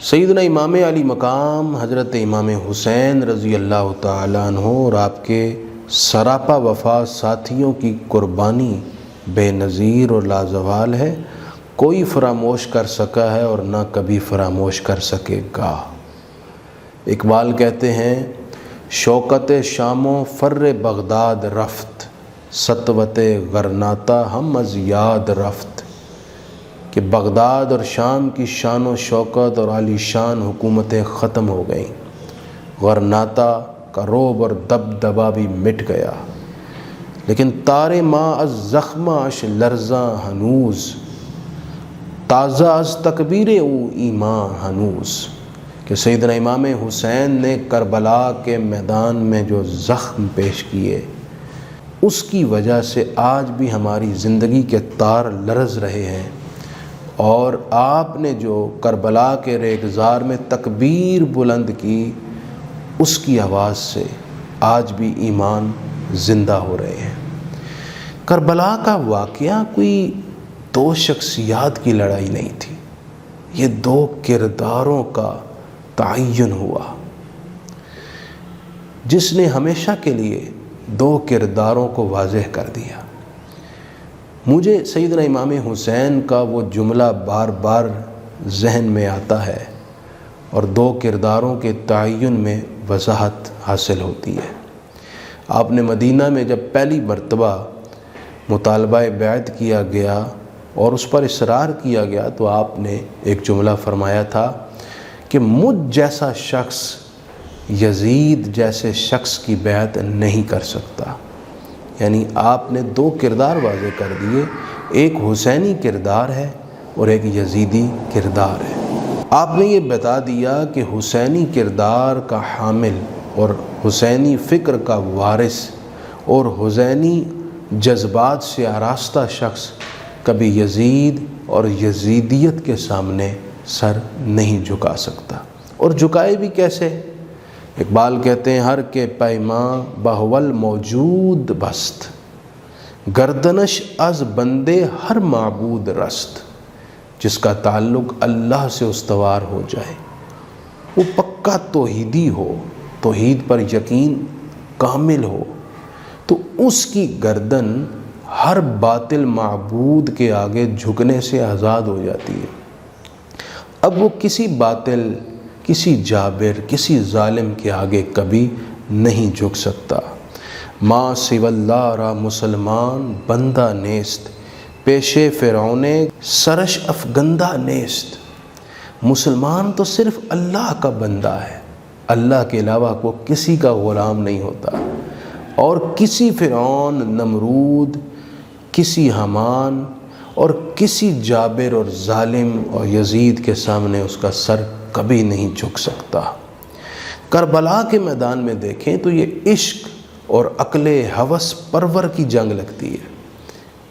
سیدنا امام علی مقام حضرت امام حسین رضی اللہ تعالیٰ عنہ اور آپ کے سراپا وفا ساتھیوں کی قربانی بے نظیر اور لازوال ہے، کوئی فراموش کر سکا ہے اور نہ کبھی فراموش کر سکے گا۔ اقبال کہتے ہیں شوکت شام و فر بغداد رفت، سطوت غرناطہ ہم از یاد رفت، کہ بغداد اور شام کی شان و شوکت اور عالی شان حکومتیں ختم ہو گئیں، غرناطہ کا رعب اور دبدبا بھی مٹ گیا، لیکن تار ما از زخم اش لرزاں ہنوز، تازہ از تکبیر او ایمان ہنوز، کہ سیدنا امام حسین نے کربلا کے میدان میں جو زخم پیش کیے اس کی وجہ سے آج بھی ہماری زندگی کے تار لرز رہے ہیں، اور آپ نے جو کربلا کے ریگزار میں تکبیر بلند کی اس کی آواز سے آج بھی ایمان زندہ ہو رہے ہیں۔ کربلا کا واقعہ کوئی دو شخصیات کی لڑائی نہیں تھی، یہ دو کرداروں کا تعین ہوا، جس نے ہمیشہ کے لیے دو کرداروں کو واضح کر دیا۔ مجھے سیدنا امام حسین کا وہ جملہ بار بار ذہن میں آتا ہے اور دو کرداروں کے تعین میں وضاحت حاصل ہوتی ہے۔ آپ نے مدینہ میں جب پہلی مرتبہ مطالبہ بیعت کیا گیا اور اس پر اصرار کیا گیا تو آپ نے ایک جملہ فرمایا تھا کہ مجھ جیسا شخص یزید جیسے شخص کی بیعت نہیں کر سکتا، یعنی آپ نے دو کردار واضح کر دیے، ایک حسینی کردار ہے اور ایک یزیدی کردار ہے۔ آپ نے یہ بتا دیا کہ حسینی کردار کا حامل اور حسینی فکر کا وارث اور حسینی جذبات سے آراستہ شخص کبھی یزید اور یزیدیت کے سامنے سر نہیں جھکا سکتا، اور جھکائے بھی کیسے؟ اقبال کہتے ہیں ہر کے پیماں بہول موجود بست، گردنش از بندے ہر معبود رست، جس کا تعلق اللہ سے استوار ہو جائے، وہ پکا توحیدی ہو، توحید پر یقین کامل ہو، تو اس کی گردن ہر باطل معبود کے آگے جھکنے سے آزاد ہو جاتی ہے۔ اب وہ کسی باطل، کسی جابر، کسی ظالم کے آگے کبھی نہیں جھک سکتا۔ ما سوی اللہ را مسلمان بندہ نیست، پیش فرعون سرش افگندہ نیست۔ مسلمان تو صرف اللہ کا بندہ ہے، اللہ کے علاوہ وہ کسی کا غلام نہیں ہوتا، اور کسی فرعون، نمرود، کسی حامان اور کسی جابر اور ظالم اور یزید کے سامنے اس کا سر کبھی نہیں جھک سکتا۔ کربلا کے میدان میں دیکھیں تو یہ عشق اور عقل ہوس پرور کی جنگ لگتی ہے۔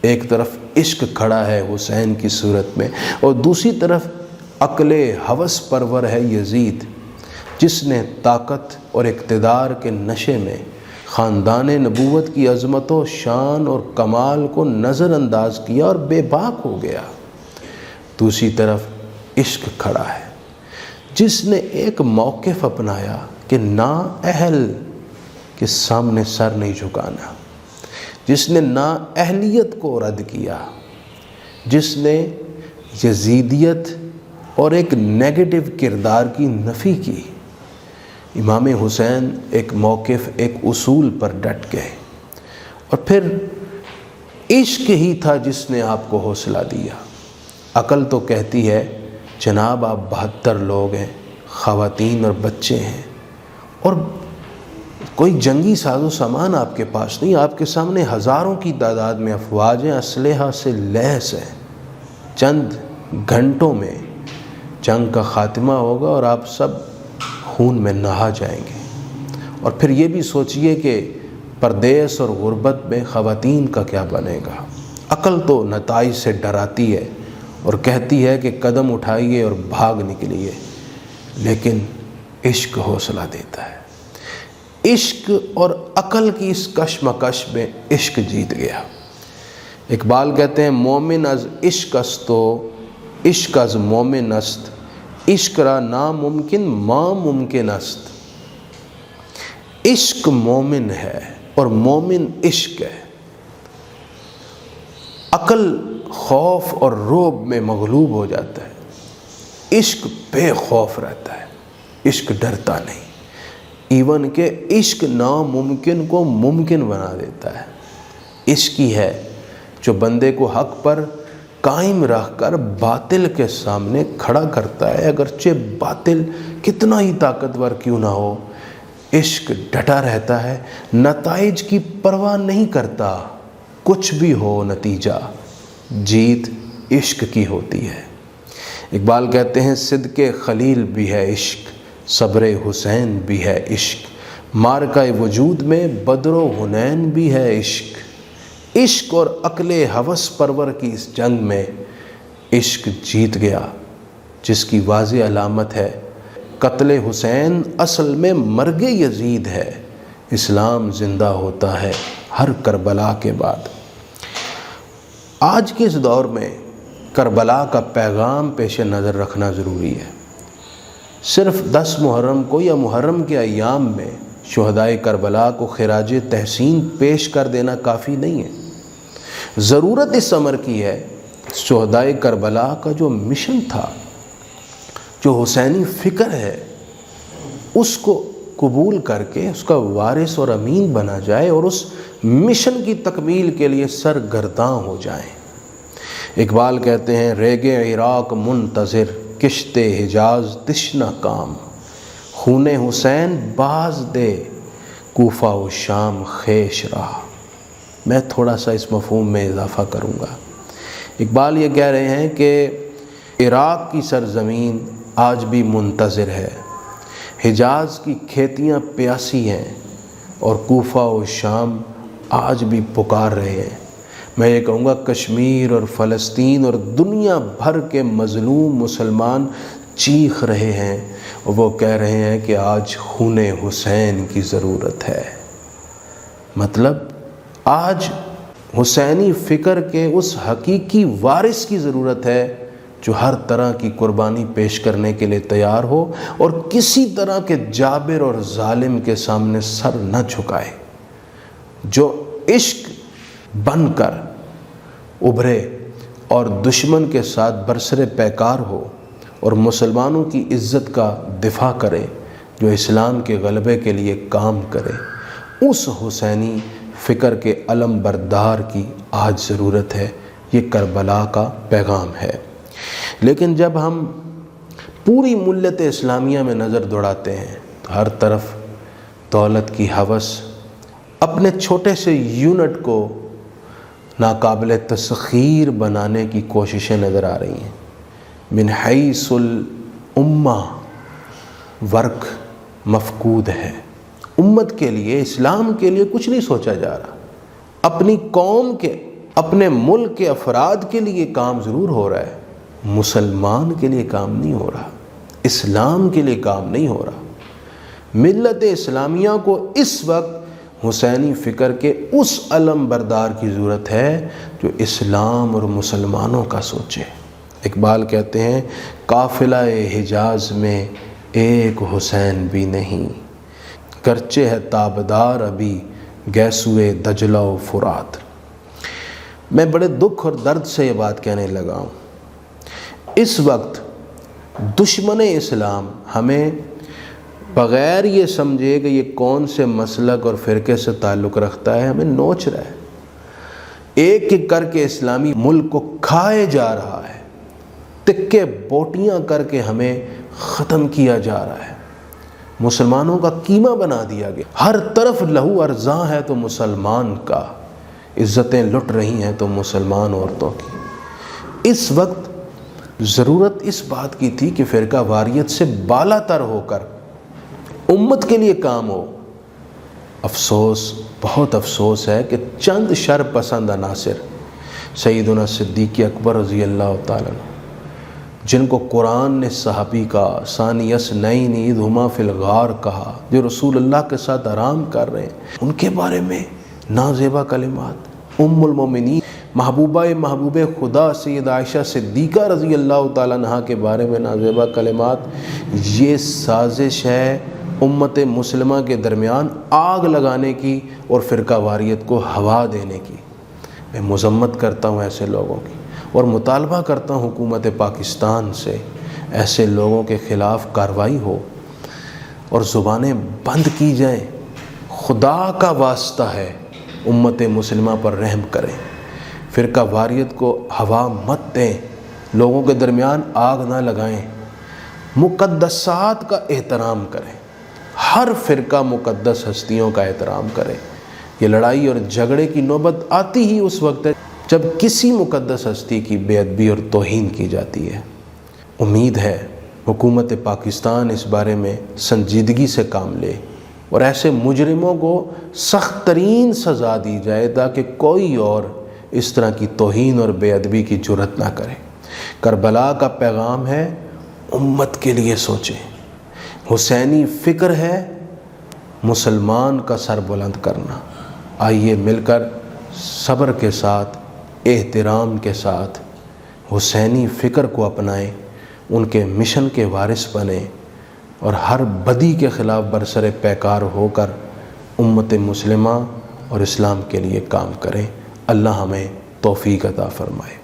ایک طرف عشق کھڑا ہے حسین کی صورت میں، اور دوسری طرف عقل ہوس پرور ہے یزید، جس نے طاقت اور اقتدار کے نشے میں خاندان نبوت کی عظمت و شان اور کمال کو نظر انداز کیا اور بے باک ہو گیا۔ دوسری طرف عشق کھڑا ہے، جس نے ایک موقف اپنایا کہ نا اہل کے سامنے سر نہیں جھکانا، جس نے نا اہلیت کو رد کیا، جس نے یزیدیت اور ایک نیگیٹو کردار کی نفی کی۔ امام حسین ایک موقف، ایک اصول پر ڈٹ گئے، اور پھر عشق ہی تھا جس نے آپ کو حوصلہ دیا۔ عقل تو کہتی ہے جناب آپ 72 لوگ ہیں، خواتین اور بچے ہیں، اور کوئی جنگی ساز و سامان آپ کے پاس نہیں، آپ کے سامنے ہزاروں کی تعداد میں افواجیں اسلحہ سے لیس ہیں، چند گھنٹوں میں جنگ کا خاتمہ ہوگا اور آپ سب خون میں نہا جائیں گے۔ اور پھر یہ بھی سوچئے کہ پردیس اور غربت میں خواتین کا کیا بنے گا۔ عقل تو نتائج سے ڈراتی ہے اور کہتی ہے کہ قدم اٹھائیے اور بھاگ نکلیے، لیکن عشق حوصلہ دیتا ہے۔ عشق اور عقل کی اس کشمکش میں عشق جیت گیا۔ اقبال کہتے ہیں مومن از عشق است و عشق از مومن است، عشق را ناممکن ما ممکن است۔ عشق مومن ہے اور مومن عشق ہے۔ عقل خوف اور رعب میں مغلوب ہو جاتا ہے، عشق بے خوف رہتا ہے، عشق ڈرتا نہیں، ایون کہ عشق ناممکن کو ممکن بنا دیتا ہے۔ عشق ہی ہے جو بندے کو حق پر قائم رکھ کر باطل کے سامنے کھڑا کرتا ہے، اگرچہ باطل کتنا ہی طاقتور کیوں نہ ہو۔ عشق ڈٹا رہتا ہے، نتائج کی پرواہ نہیں کرتا، کچھ بھی ہو نتیجہ، جیت عشق کی ہوتی ہے۔ اقبال کہتے ہیں صدق خلیل بھی ہے عشق، صبر حسین بھی ہے عشق، مارکہ وجود میں بدر و حنین بھی ہے عشق۔ عشق اور عقل ہوس پرور کی اس جنگ میں عشق جیت گیا، جس کی واضح علامت ہے قتل حسین اصل میں مرگ یزید ہے، اسلام زندہ ہوتا ہے ہر کربلا کے بعد۔ آج کے اس دور میں کربلا کا پیغام پیش نظر رکھنا ضروری ہے۔ صرف 10 محرم کو یا محرم کے ایام میں شہدائے کربلا کو خراج تحسین پیش کر دینا کافی نہیں ہے۔ ضرورت اس امر کی ہے شہدائے کربلا کا جو مشن تھا، جو حسینی فکر ہے، اس کو قبول کر کے اس کا وارث اور امین بنا جائے اور اس مشن کی تکمیل کے لیے سرگرداں ہو جائیں۔ اقبال کہتے ہیں ریگ عراق منتظر کشت حجاز تشنہ کام، خون حسین باز دے کوفہ و شام خیش رہا۔ میں تھوڑا سا اس مفہوم میں اضافہ کروں گا۔ اقبال یہ کہہ رہے ہیں کہ عراق کی سرزمین آج بھی منتظر ہے، حجاز کی کھیتیاں پیاسی ہیں، اور کوفہ و شام آج بھی پکار رہے ہیں۔ میں یہ کہوں گا کشمیر اور فلسطین اور دنیا بھر کے مظلوم مسلمان چیخ رہے ہیں، اور وہ کہہ رہے ہیں کہ آج خون حسین کی ضرورت ہے۔ مطلب آج حسینی فکر کے اس حقیقی وارث کی ضرورت ہے جو ہر طرح کی قربانی پیش کرنے کے لیے تیار ہو اور کسی طرح کے جابر اور ظالم کے سامنے سر نہ جھکائے، جو عشق بن کر ابھرے اور دشمن کے ساتھ برسر پیکار ہو اور مسلمانوں کی عزت کا دفاع کرے، جو اسلام کے غلبے کے لیے کام کرے۔ اس حسینی فکر کے علم بردار کی آج ضرورت ہے۔ یہ کربلا کا پیغام ہے۔ لیکن جب ہم پوری ملت اسلامیہ میں نظر دوڑاتے ہیں تو ہر طرف دولت کی ہوس اپنے چھوٹے سے یونٹ کو ناقابل تسخیر بنانے کی کوششیں نظر آ رہی ہیں۔ من حیث الامہ ورک مفقود ہے۔ امت کے لیے، اسلام کے لیے کچھ نہیں سوچا جا رہا۔ اپنی قوم کے، اپنے ملک کے افراد کے لیے کام ضرور ہو رہا ہے، مسلمان کے لیے کام نہیں ہو رہا، اسلام کے لیے کام نہیں ہو رہا۔ ملت اسلامیہ کو اس وقت حسینی فکر کے اس علم بردار کی ضرورت ہے جو اسلام اور مسلمانوں کا سوچے۔ اقبال کہتے ہیں قافلہ حجاز میں ایک حسین بھی نہیں، گرچہ ہے تابدار ابھی گیسوئے دجلہ و فرات۔ میں بڑے دکھ اور درد سے یہ بات کہنے لگا ہوں۔ اس وقت دشمن اسلام ہمیں بغیر یہ سمجھے کہ یہ کون سے مسلک اور فرقے سے تعلق رکھتا ہے، ہمیں نوچ رہا ہے۔ ایک ایک کر کے اسلامی ملک کو کھائے جا رہا ہے، تکے بوٹیاں کر کے ہمیں ختم کیا جا رہا ہے، مسلمانوں کا قیمہ بنا دیا گیا۔ ہر طرف لہو ارزاں ہے تو مسلمان کا، عزتیں لٹ رہی ہیں تو مسلمان عورتوں کی۔ اس وقت ضرورت اس بات کی تھی کہ فرقہ واریت سے بالا تر ہو کر امت کے لیے کام ہو۔ افسوس، بہت افسوس ہے کہ چند شر پسند عناصر، سیدنا صدیق اکبر رضی اللہ تعالیٰ عنہ، جن کو قرآن نے صحابی کا ثانی اثنین اذ ہما فی الغار کہا، جو رسول اللہ کے ساتھ آرام کر رہے ہیں، ان کے بارے میں نازیبا کلمات۔ ام المومنین محبوب خدا سید عائشہ صدیقہ رضی اللہ تعالیٰ عنہا کے بارے میں نازیبہ کلمات، یہ سازش ہے امت مسلمہ کے درمیان آگ لگانے کی اور فرقہ واریت کو ہوا دینے کی۔ میں مذمت کرتا ہوں ایسے لوگوں کی، اور مطالبہ کرتا ہوں حکومت پاکستان سے ایسے لوگوں کے خلاف کارروائی ہو اور زبانیں بند کی جائیں۔ خدا کا واسطہ ہے امت مسلمہ پر رحم کریں، فرقہ واریت کو ہوا مت دیں، لوگوں کے درمیان آگ نہ لگائیں، مقدسات کا احترام کریں، ہر فرقہ مقدس ہستیوں کا احترام کریں۔ یہ لڑائی اور جھگڑے کی نوبت آتی ہی اس وقت ہے جب کسی مقدس ہستی کی بے ادبی اور توہین کی جاتی ہے۔ امید ہے حکومت پاکستان اس بارے میں سنجیدگی سے کام لے اور ایسے مجرموں کو سخت ترین سزا دی جائے تاکہ کوئی اور اس طرح کی توہین اور بے ادبی کی جرات نہ کرے۔ کربلا کا پیغام ہے امت کے لیے سوچیں، حسینی فکر ہے مسلمان کا سر بلند کرنا۔ آئیے مل کر صبر کے ساتھ، احترام کے ساتھ حسینی فکر کو اپنائیں، ان کے مشن کے وارث بنیں اور ہر بدی کے خلاف برسر پیکار ہو کر امت مسلمہ اور اسلام کے لیے کام کریں۔ اللہ ہمیں توفیق عطا فرمائے۔